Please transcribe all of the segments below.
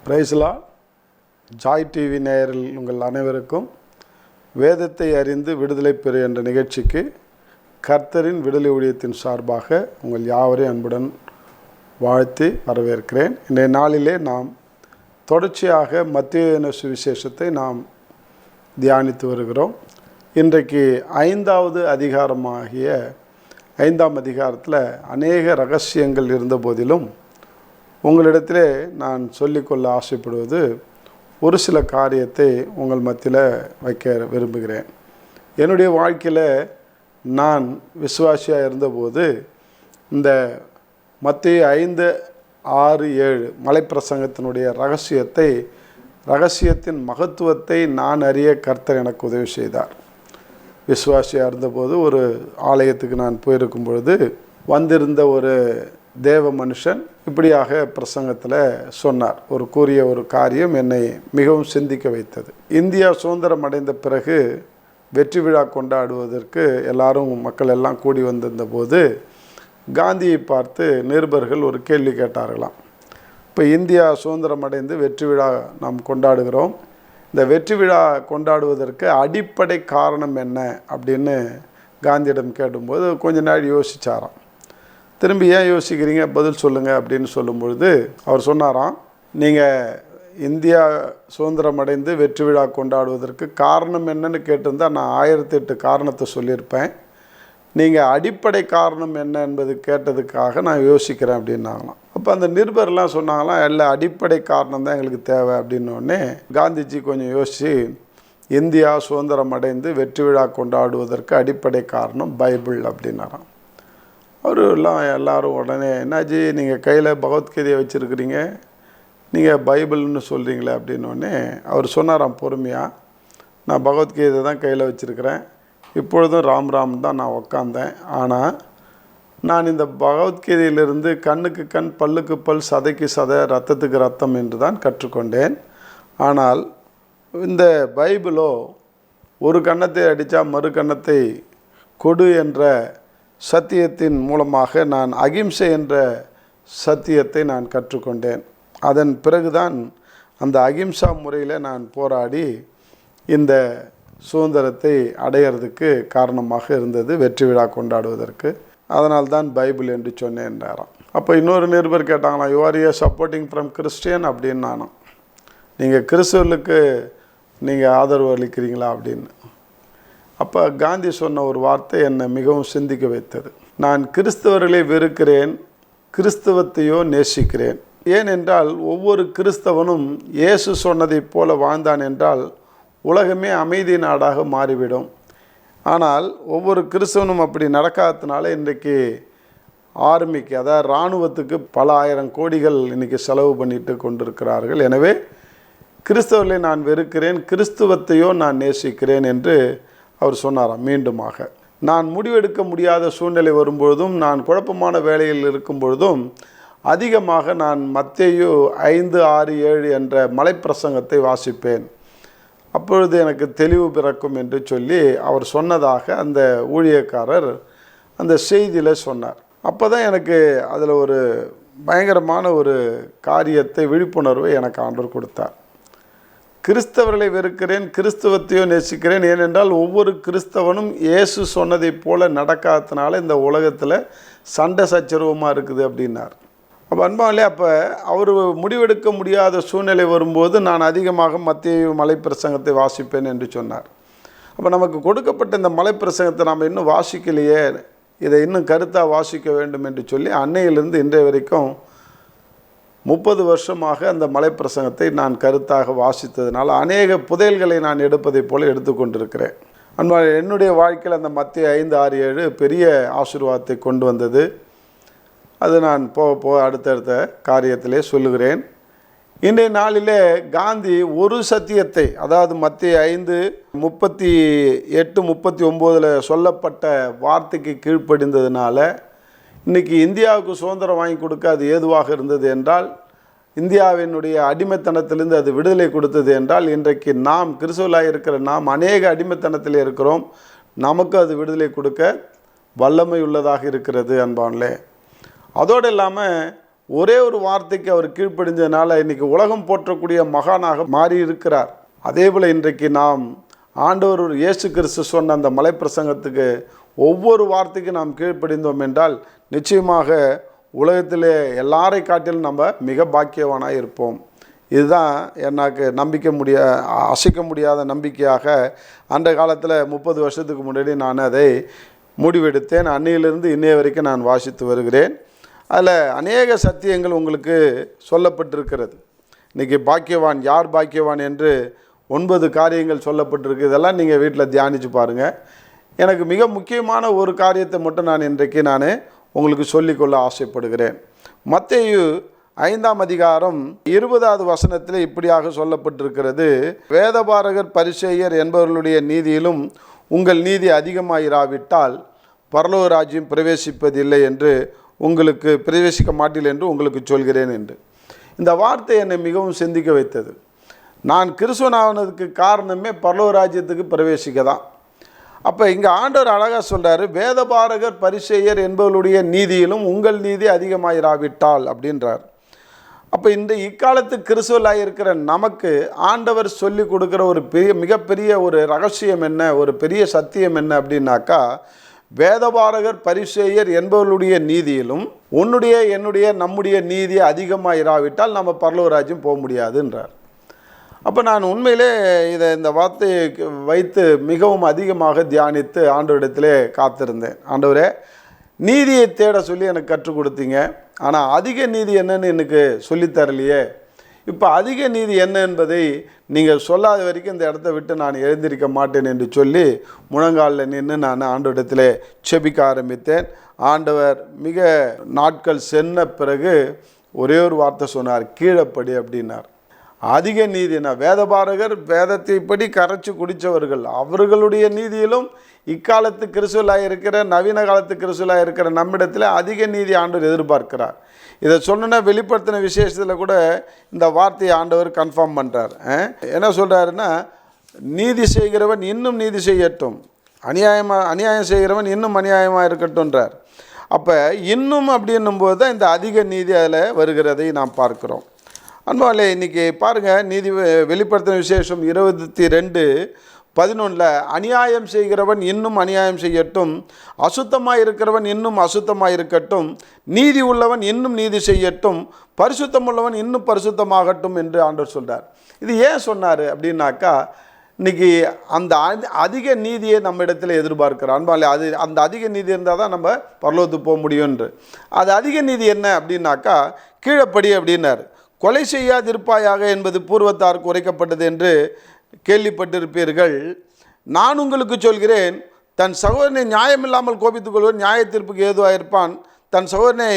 பிரைஸ்லா Joy TV நேயர்கள் உங்கள் அனைவருக்கும் வேதத்தை அறிந்து விடுதலை பெறு என்ற நிகழ்ச்சிக்கு கர்த்தரின் விடுதலை ஊழியத்தின் சார்பாக உங்கள் யாவரையும் அன்புடன் வாழ்த்தி வரவேற்கிறேன். இன்றைய நாளிலே நாம் தொடர்ச்சியாக மத்தேயு சுவிசேஷத்தை நாம் தியானித்து வருகிறோம். இன்றைக்கு 5வது அதிகாரமாகிய 5ஆம் அதிகாரத்தில் அநேக ரகசியங்கள் இருந்த போதிலும் உங்களிடத்திலே நான் சொல்லிக்கொள்ள ஆசைப்படுவது ஒரு சில காரியத்தை உங்கள் மத்தியில் வைக்க விரும்புகிறேன். என்னுடைய வாழ்க்கையில் நான் விசுவாசியாக இருந்தபோது இந்த மத்தேயு 5, 6, 7 மலைப்பிரசங்கத்தினுடைய ரகசியத்தின் மகத்துவத்தை நான் அறிய கர்த்தர் எனக்கு உதவி செய்தார். விசுவாசியாக இருந்தபோது ஒரு ஆலயத்துக்கு நான் போயிருக்கும் பொழுது வந்திருந்த ஒரு தேவ மனுஷன் இப்படியாக பிரசங்கத்தில் சொன்னார். கூறிய ஒரு காரியம் என்னை மிகவும் சிந்திக்க வைத்தது. இந்தியா சுதந்திரம் அடைந்த பிறகு வெற்றி விழா கொண்டாடுவதற்கு மக்கள் எல்லாம் கூடி வந்திருந்த போது காந்தியை பார்த்து நிருபர்கள் ஒரு கேள்வி கேட்டார்களாம். இப்போ இந்தியா சுதந்திரம் அடைந்து வெற்றி விழா நாம் கொண்டாடுகிறோம். இந்த வெற்றி விழா கொண்டாடுவதற்கு அடிப்படை காரணம் என்ன அப்படின்னு காந்தியிடம் கேட்டும்போது கொஞ்ச நாள் யோசித்தாராம். திரும்பி ஏன் யோசிக்கிறீங்க, பதில் சொல்லுங்கள் அப்படின்னு சொல்லும்பொழுது அவர் சொன்னாராம், நீங்கள் இந்தியா சுதந்திரம் அடைந்து வெற்றி விழா கொண்டாடுவதற்கு காரணம் என்னன்னு கேட்டிருந்தால் நான் 1008 காரணத்தை சொல்லியிருப்பேன். நீங்கள் அடிப்படை காரணம் என்ன என்பது கேட்டதுக்காக நான் யோசிக்கிறேன் அப்படின்னாங்களாம். அப்போ அந்த நிருபர்லாம் சொன்னாங்களாம், இல்லை அடிப்படை காரணம் தான் எங்களுக்கு தேவை அப்படின்னோடனே காந்திஜி கொஞ்சம் யோசித்து இந்தியா சுதந்திரம் அடைந்து வெற்றி விழா கொண்டாடுவதற்கு அடிப்படை காரணம் பைபிள் அப்படின்னாராம். எல்லாரும் உடனே என்னாச்சு, நீங்கள் கையில் பகவத்கீதையை வச்சுருக்கிறீங்க, நீங்கள் பைபிள்னு சொல்கிறீங்களே அப்படின்னோடனே அவர் சொன்னாராம் பொறுமையாக, நான் பகவத்கீதை தான் கையில் வச்சுருக்கிறேன், இப்பொழுதும் ராம் தான் நான் உக்காந்தேன். ஆனால் நான் இந்த பகவத்கீதையிலிருந்து கண்ணுக்கு கண், பல்லுக்கு பல், சதைக்கு சதை, ரத்தத்துக்கு ரத்தம் என்று தான் கற்றுக்கொண்டேன். ஆனால் இந்த பைபிளோ ஒரு கன்னத்தை அடித்தா மறு கன்னத்தை கொடு என்ற சத்தியத்தின் மூலமாக நான் அகிம்சை என்ற சத்தியத்தை நான் கற்றுக்கொண்டேன். அதன் பிறகுதான் அந்த அகிம்சா முறையில் நான் போராடி இந்த சுதந்திரத்தை அடையிறதுக்கு காரணமாக இருந்தது வெற்றி விழா கொண்டாடுவதற்கு. அதனால்தான் பைபிள் என்று சொன்னேன் என்றாராம். அப்போ இன்னொரு நிருபர் கேட்டாங்களாம், you are supporting from Christian அப்படின்னு. நானும் நீங்கள் கிறிஸ்தவர்களுக்கு நீங்கள் ஆதரவு அளிக்கிறீங்களா அப்படின்னு. அப்போ காந்தி சொன்ன ஒரு வார்த்தை என்னை மிகவும் சிந்திக்க வைத்தது. நான் கிறிஸ்தவர்களை வெறுக்கிறேன், கிறிஸ்தவத்தையோ நேசிக்கிறேன். ஏனென்றால் ஒவ்வொரு கிறிஸ்தவனும் இயேசு சொன்னதைப் போல வாழ்ந்தான் என்றால் உலகமே அமைதி நாடாக மாறிவிடும். ஆனால் ஒவ்வொரு கிறிஸ்தவனும் அப்படி நடக்காததுனால இன்றைக்கு ஆர்மிக்கு, அதாவது இராணுவத்துக்கு பல ஆயிரம் கோடிகள் இன்றைக்கி செலவு பண்ணிட்டு கொண்டிருக்கிறார்கள். எனவே கிறிஸ்தவர்களை நான் வெறுக்கிறேன், கிறிஸ்துவத்தையோ நான் நேசிக்கிறேன் என்று அவர் சொன்னாராம். மீண்டுமாக நான் முடிவெடுக்க முடியாத சூழ்நிலை வரும்பொழுதும், நான் குழப்பமான வேலையில் இருக்கும் பொழுதும் அதிகமாக நான் மத்தேயு 5, 6, 7 என்ற மலைப்பிரசங்கத்தை வாசிப்பேன். அப்பொழுது எனக்கு தெளிவு பிறக்கும் என்று சொல்லி அவர் சொன்னதாக அந்த ஊழியக்காரர் அந்த செய்தியில் சொன்னார். அப்போ தான் எனக்கு அதில் ஒரு பயங்கரமான ஒரு காரியத்தை, விழிப்புணர்வை எனக்கு ஆண்டவர் கொடுத்தார். கிறிஸ்தவர்களை வெறுக்கிறேன், கிறிஸ்தவத்தையோ நேசிக்கிறேன். ஏனென்றால் ஒவ்வொரு கிறிஸ்தவனும் இயேசு சொன்னதைப் போல நடக்காததுனால இந்த உலகத்தில் சண்டை சச்சரவமாக இருக்குது அப்படின்னார். அப்போ அன்பாவிலே, அப்போ அவர் முடிவெடுக்க முடியாத சூழ்நிலை வரும்போது நான் அதிகமாக மத்தேயு மலைப்பிரசங்கத்தை வாசிப்பேன் என்று சொன்னார். அப்போ நமக்கு கொடுக்கப்பட்ட இந்த மலைப்பிரசங்கத்தை நாம் இன்னும் வாசிக்கலையே, இதை இன்னும் கருத்தாக வாசிக்க வேண்டும் என்று சொல்லி அன்னையிலிருந்து இன்றைய வரைக்கும் 30 வருஷமாக அந்த மலைப்பிரசங்கத்தை நான் கருத்தாக வாசித்ததுனால அநேக புதையல்களை நான் எடுப்பதைப் போல எடுத்துக்கொண்டிருக்கிறேன். அன்பாக என்னுடைய வாழ்க்கையில் அந்த மத்தேயு 5, 6, 7 பெரிய ஆசீர்வாதத்தை கொண்டு வந்தது. அது நான் போக அடுத்தடுத்த காரியத்திலே சொல்லுகிறேன். இன்றைய நாளிலே காந்தி ஒரு சத்தியத்தை, அதாவது மத்தேயு 5, 38, 39 சொல்லப்பட்ட வார்த்தைக்கு கீழ்ப்படிந்ததுனால இன்றைக்கி இந்தியாவுக்கு சுதந்திரம் வாங்கி கொடுக்க அது ஏதுவாக இருந்தது என்றால், இந்தியாவினுடைய அடிமைத்தனத்திலிருந்து அது விடுதலை கொடுத்தது என்றால், இன்றைக்கு நாம் கிறிஸ்தவர்களாக இருக்கிற நாம் அநேக அடிமைத்தனத்தில் இருக்கிறோம். நமக்கு அது விடுதலை கொடுக்க வல்லமை உள்ளதாக இருக்கிறது அன்பானே. அதோடு இல்லாமல் ஒரே ஒரு வார்த்தைக்கு அவர் கீழ்ப்படிஞ்சதுனால இன்றைக்கி உலகம் போற்றக்கூடிய மகானாக மாறி இருக்கிறார். அதே போல் இன்றைக்கு நாம் ஆண்டவர் இயேசு கிறிஸ்து சொன்ன அந்த மலைப்பிரசங்கத்துக்கு ஒவ்வொரு வார்த்தைக்கும் நாம் கீழ்ப்படிந்தோம் என்றால் நிச்சயமாக உலகத்திலே எல்லாரை காட்டிலும் நம்ம மிக பாக்கியவானாக இருப்போம். இதுதான் எனக்கு அசைக்க முடியாத நம்பிக்கையாக அந்த காலத்தில் 30 வருஷத்துக்கு முன்னாடி நான் அதை முடிவெடுத்தேன். அன்னையிலிருந்து இன்னைய வரைக்கும் நான் வாசித்து வருகிறேன். அதில் அநேக சத்தியங்கள் உங்களுக்கு சொல்லப்பட்டிருக்கிறது. இன்றைக்கி பாக்கியவான் யார் பாக்கியவான் என்று 9 காரியங்கள் சொல்லப்பட்டிருக்கு. இதெல்லாம் நீங்கள் வீட்டில் தியானித்து பாருங்கள். எனக்கு மிக முக்கியமான ஒரு காரியத்தை மட்டும் நான் இன்றைக்கு உங்களுக்கு சொல்லிக்கொள்ள ஆசைப்படுகிறேன். மத்தேயு 5ஆம் அதிகாரம் 20வது வசனத்தில் இப்படியாக சொல்லப்பட்டிருக்கிறது. வேதபாரகர் பரிசேயர் என்பவர்களுடைய நீதியிலும் உங்கள் நீதி அதிகமாயிராவிட்டால் பரலோக ராஜ்யம் பிரவேசிப்பதில்லை என்று உங்களுக்கு பிரவேசிக்க மாட்டீர்கள் என்று உங்களுக்கு சொல்கிறேன் என்று. இந்த வார்த்தை என்னை மிகவும் சிந்திக்க வைத்தது. நான் கிறிஸ்துவனானதுக்கு காரணமே பரலோக ராஜ்யத்துக்கு பிரவேசிக்க தான். அப்போ இங்கே ஆண்டவர் அழகாக சொல்கிறாரு, வேதபாரகர் பரிசேயர் என்பவர்களுடைய நீதியிலும் உங்கள் நீதி அதிகமாயிராவிட்டால் அப்படின்றார். அப்போ இந்த இக்காலத்து கிறிஸ்துவலாக இருக்கிற நமக்கு ஆண்டவர் சொல்லி கொடுக்குற ஒரு மிகப்பெரிய ஒரு ரகசியம் என்ன, ஒரு பெரிய சத்தியம் என்ன அப்படின்னாக்கா, வேதபாரகர் பரிசேயர் என்பவர்களுடைய நீதியிலும் நம்முடைய நீதி அதிகமாயிராவிட்டால் நம்ம பரலோக ராஜ்யம் போக முடியாதுன்றார். அப்போ நான் உண்மையிலே இந்த வார்த்தையை வைத்து மிகவும் அதிகமாக தியானித்து ஆண்டவரிடத்திலே காத்திருந்தேன். ஆண்டவரே, நீதியை தேட சொல்லி எனக்கு கற்றுக் கொடுத்தீங்க, ஆனால் அதிக நீதி என்னன்னு எனக்கு சொல்லித்தரலையே. இப்போ அதிக நீதி என்ன என்பதை நீங்கள் சொல்லாத வரைக்கும் இந்த இடத்த விட்டு நான் எழுந்திருக்க மாட்டேன் என்று சொல்லி முழங்காலில் நின்று நான் ஆண்டவரிடத்திலே செபிக்க ஆரம்பித்தேன். ஆண்டவர் மிக நாட்கள் சென்ன பிறகு ஒரே ஒரு வார்த்தை சொன்னார், கீழப்படி அப்படின்னார். அதிக நீதினா வேதபாரகர் வேதத்தை படி கரைச்சி குடித்தவர்கள், அவர்களுடைய நீதியிலும் இக்காலத்து கிறிஸ்துவலாக இருக்கிற நவீன காலத்து கிறிஸ்துவலாக இருக்கிற நம்மிடத்தில் அதிக நீதி ஆண்டவர் எதிர்பார்க்கிறார். இதை சொன்ன வெளிப்படுத்தின விசேஷத்தில் கூட இந்த வார்த்தையை ஆண்டவர் கன்ஃபார்ம் பண்ணுறார். என்ன சொல்கிறாருன்னா, நீதி செய்கிறவன் இன்னும் நீதி செய்யட்டும், அநியாயம் செய்கிறவன் இன்னும் அநியாயமாக இருக்கட்டும்ன்றார். அப்போ இன்னும் அப்படின்னும்போது தான் இந்த அதிக நீதி அதில் வருகிறதை நாம் பார்க்குறோம். அன்பாலே, இன்றைக்கி பாருங்கள், நீதி வெளிப்படுத்தின விசேஷம் 22:11 அநியாயம் செய்கிறவன் இன்னும் அநியாயம் செய்யட்டும், அசுத்தமாக இருக்கிறவன் இன்னும் அசுத்தமாக இருக்கட்டும், நீதி உள்ளவன் இன்னும் நீதி செய்யட்டும், பரிசுத்தம் உள்ளவன் இன்னும் பரிசுத்தமாகட்டும் என்று ஆண்டவர் சொல்கிறார். இது ஏன் சொன்னார் அப்படின்னாக்கா, இன்றைக்கி அந்த அதிக நீதியை நம்ம இடத்துல எதிர்பார்க்கிறோம். அன்பாலே, அந்த அதிக நீதி இருந்தால் தான் நம்ம பரலோகத்துக்கு போக முடியும் என்று. அது அதிக நீதி என்ன அப்படின்னாக்கா, கீழப்படி அப்படின்னார். கொலை செய்யாதிருப்பாயாக என்பது பூர்வத்தாருக்கு உரைக்கப்பட்டது என்று கேள்விப்பட்டிருப்பீர்கள். நான் உங்களுக்கு சொல்கிறேன், தன் சகோதரனை நியாயமில்லாமல் கோபித்துக் கொள்வன் நியாயத்தீர்ப்புக்கு ஏதுவாயிருப்பான், தன் சகோதரனை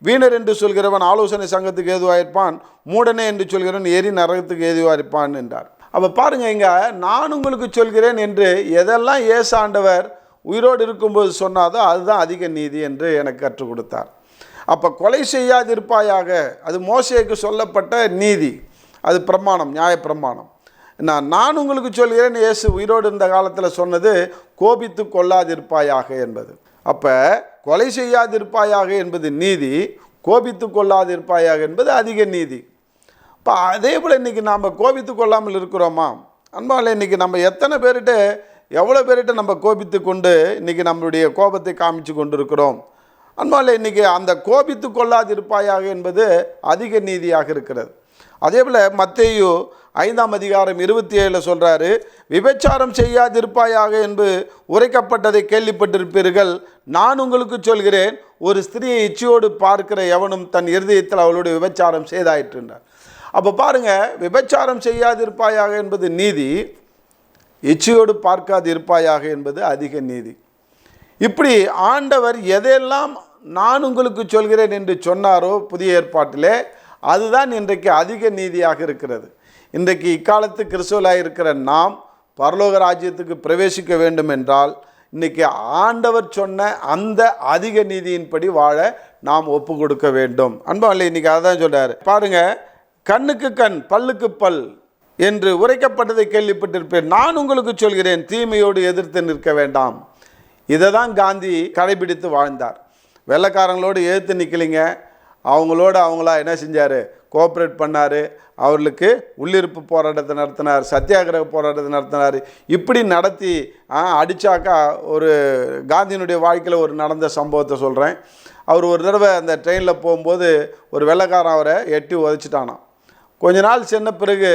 வீணர் என்று சொல்கிறவன் ஆலோசனை சங்கத்துக்கு ஏதுவாயிருப்பான், மூடனே என்று சொல்கிறவன் எரி நரகத்துக்கு ஏதுவாயிருப்பான் என்றார். அப்போ பாருங்கள், இங்கே நான் உங்களுக்கு சொல்கிறேன் என்று எதெல்லாம் இயேசு ஆண்டவர் உயிரோடு இருக்கும்போது சொன்னாதோ அதுதான் அதிக நீதி என்று எனக்கு கற்றுக் கொடுத்தார். அப்போ கொலை செய்யாதிருப்பாயாக, அது மோசேக்கு சொல்லப்பட்ட நீதி, அது பிரமாணம், நியாய பிரமாணம். நான் உங்களுக்கு சொல்கிறேன், இயேசு உயிரோடு இருந்த காலத்தில் சொன்னது கோபித்து கொள்ளாதிருப்பாயாக என்பது. அப்போ கொலை செய்யாதிருப்பாயாக என்பது நீதி, கோபித்து கொள்ளாதிருப்பாயாக என்பது அதிக நீதி. இப்போ அதே போல் இன்றைக்கி நாம் கோபித்து கொள்ளாமல் இருக்கிறோமா? அன்பால், இன்றைக்கி நம்ம எவ்வளோ பேர்கிட்ட நம்ம கோபித்து கொண்டு இன்றைக்கி நம்மளுடைய கோபத்தை காமிச்சு கொண்டு இருக்கிறோம். அன்பால், இன்றைக்கி அந்த கோபித்து கொள்ளாதிருப்பாயாக என்பது அதிக நீதியாக இருக்கிறது. அதே போல் மத்தேயு 5ஆம் அதிகாரம் 27 சொல்கிறாரு, விபச்சாரம் செய்யாதிருப்பாயாக என்று உரைக்கப்பட்டதை கேள்விப்பட்டிருப்பீர்கள். நான் உங்களுக்கு சொல்கிறேன், ஒரு ஸ்திரியை இச்சையோடு பார்க்கிற எவனும் தன் இருதயத்தில் அவளோடு விபச்சாரம் செய்தாயிற்றுன்றார். அப்போ பாருங்கள், விபச்சாரம் செய்யாதிருப்பாயாக என்பது நீதி, இச்சையோடு பார்க்காது இருப்பாயாக என்பது அதிக நீதி. இப்படி ஆண்டவர் எதையெல்லாம் நான் உங்களுக்கு சொல்கிறேன் என்று சொன்னாரோ புதிய ஏற்பாட்டிலே, அதுதான் இன்றைக்கு அதிக நீதியாக இருக்கிறது. இன்றைக்கு இக்காலத்து கிறிஸ்துவலாக இருக்கிற நாம் பரலோக ராஜ்யத்துக்கு பிரவேசிக்க வேண்டும் என்றால் இன்றைக்கி ஆண்டவர் சொன்ன அந்த அதிக நீதியின்படி வாழ நாம் ஒப்பு கொடுக்க வேண்டும். அன்பாலே, இன்றைக்கி அதான் சொல்கிறார். பாருங்கள், கண்ணுக்கு கண் பல்லுக்கு பல் என்று உரைக்கப்பட்டதை கேள்விப்பட்டிருப்பேன். நான் உங்களுக்கு சொல்கிறேன், தீமையோடு எதிர்த்து நிற்க வேண்டாம். இதை தான் காந்தி கடைபிடித்து வாழ்ந்தார். வெள்ளைக்காரங்களோடு எதிர்த்து நிற்கலிங்க, அவங்களோட அவங்களா என்ன செஞ்சார், கோஆப்ரேட் பண்ணார். அவர்களுக்கு உள்ளிருப்பு போராட்டத்தை நடத்தினார், சத்தியாகிரக போராட்டத்தை நடத்தினார். இப்படி நடத்தி அடித்தாக்கா ஒரு காந்தியினுடைய வாழ்க்கையில் ஒரு நடந்த சம்பவத்தை சொல்கிறேன். அவர் ஒரு தடவை அந்த ட்ரெயினில் போகும்போது ஒரு வெள்ளைக்காரன் அவரை எட்டி உதைச்சிட்டானான். கொஞ்ச நாள் சென்ன பிறகு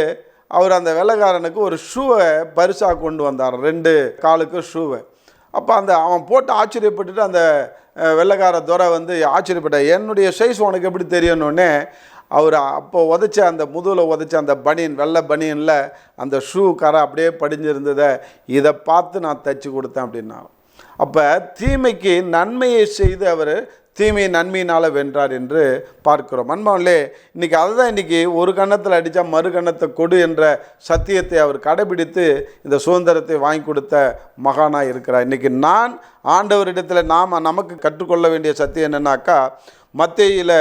அவர் அந்த வெள்ளைக்காரனுக்கு ஒரு ஷூவை பரிசாக கொண்டு வந்தார், 2 காலுக்கு ஷூவை. அப்போ அவன் போட்டு ஆச்சரியப்பட்டுட்டு அந்த வெள்ளைக்கார துரை வந்து ஆச்சரியப்பட்டார். என்னுடைய சைஸ் உனக்கு எப்படி தெரியணுன்னே அவர் அப்போ உதைச்ச அந்த முதுகில் உதைச்ச அந்த பனியன், வெள்ளை பனியனில் அந்த ஷூ கரை அப்படியே படிஞ்சிருந்ததை இதை பார்த்து நான் தைச்சி கொடுத்தேன் அப்படின்னா. அப்போ தீமைக்கு நன்மையை செய்து அவர் தீமையை நன்மையினால் வென்றார் என்று பார்க்கிறோம். அன்பாவிலே இன்றைக்கி அதுதான் இன்றைக்கி ஒரு கன்னத்தில் அடித்தா மறு கன்னத்தை கொடு என்ற சத்தியத்தை அவர் கடைபிடித்து இந்த சுதந்திரத்தை வாங்கி கொடுத்த மகானாக இருக்கிறார். இன்றைக்கி நான் ஆண்டவரிடத்தில் நமக்கு கற்றுக்கொள்ள வேண்டிய சத்தியம் என்னென்னாக்கா, மத்தேயில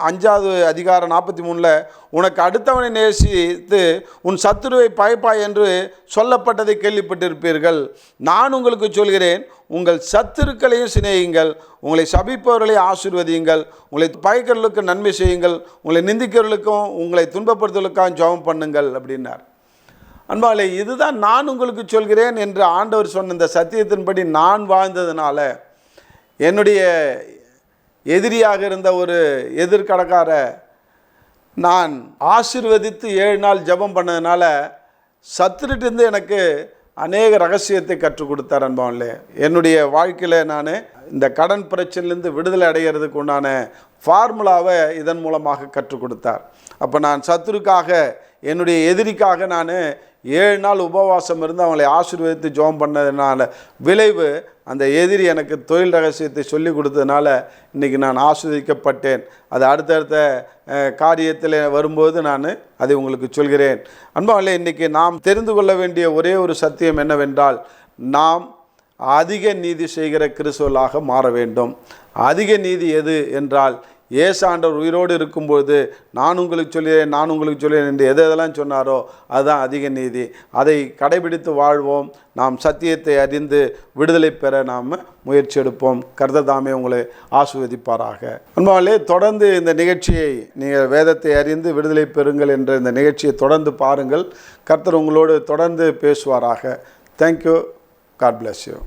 5வது அதிகாரம் 43 உனக்கு அடுத்தவனை நேசித்து உன் சத்துருவை பயப்பாய் என்று சொல்லப்பட்டதை கேள்விப்பட்டிருப்பீர்கள். நான் உங்களுக்கு சொல்கிறேன், உங்கள் சத்துருக்களையும் சிநேகியுங்கள், உங்களை சபிப்பவர்களை ஆசீர்வதியுங்கள், உங்களை பயக்கிறவர்களுக்கு நன்மை செய்யுங்கள், உங்களை நிந்திக்கிறவர்களுக்கும் உங்களை துன்பப்படுத்துவதற்காக ஜெபம் பண்ணுங்கள் அப்படின்னார். அன்பாலே இதுதான் நான் உங்களுக்கு சொல்கிறேன் என்று ஆண்டவர் சொன்ன இந்த சத்தியத்தின்படி நான் வாழ்ந்ததுனால என்னுடைய எதிரியாக இருந்த ஒரு எதிர்கடக்கார நான் ஆசீர்வதித்து 7 நாள் ஜெபம் பண்ணதுனால சத்துருட்டிருந்து எனக்கு அநேக ரகசியத்தை கற்றுக் கொடுத்தார். அன்பாவிலே என்னுடைய வாழ்க்கையில் நான் இந்த கடன் பிரச்சனையிலேருந்து விடுதலை அடைகிறதுக்கு உண்டான ஃபார்முலாவை இதன் மூலமாக கற்றுக் கொடுத்தார். அப்போ நான் சத்துருக்காக என்னுடைய எதிரிக்காக நான் 7 நாள் உபவாசம் இருந்து அவங்களை ஆசீர்வதித்து ஜெபம் பண்ணதுனால விளைவு அந்த எதிரி எனக்கு தொழில் ரகசியத்தை சொல்லி கொடுத்ததுனால இன்றைக்கி நான் ஆஸ்வதிக்கப்பட்டேன். அது அடுத்தடுத்த காரியத்தில் வரும்போது நான் அதை உங்களுக்கு சொல்கிறேன். அன்பாலே இன்றைக்கி நாம் தெரிந்து கொள்ள வேண்டிய ஒரே ஒரு சத்தியம் என்னவென்றால், நாம் அதிக நீதி செய்கிற கிறிஸ்தவர்களாக மாற வேண்டும். அதிக நீதி எது என்றால், இயேசு ஆண்டவர் உயிரோடு இருக்கும்போது நான் உங்களுக்கு சொல்கிறேன் என்று எதெல்லாம் சொன்னாரோ அதுதான் அதிக நீதி. அதை கடைபிடித்து வாழ்வோம். நாம் சத்தியத்தை அறிந்து விடுதலை பெற நாம் முயற்சி எடுப்போம். கர்த்தர் தாமே உங்களை ஆசீர்வதிப்பாராக. அன்பாலே தொடர்ந்து இந்த நிகழ்ச்சியை நீங்கள் வேதத்தை அறிந்து விடுதலை பெறுங்கள் என்ற இந்த நிகழ்ச்சியை தொடர்ந்து பாருங்கள். கர்த்தர் உங்களோடு தொடர்ந்து பேசுவாராக. தேங்க்யூ. God bless you.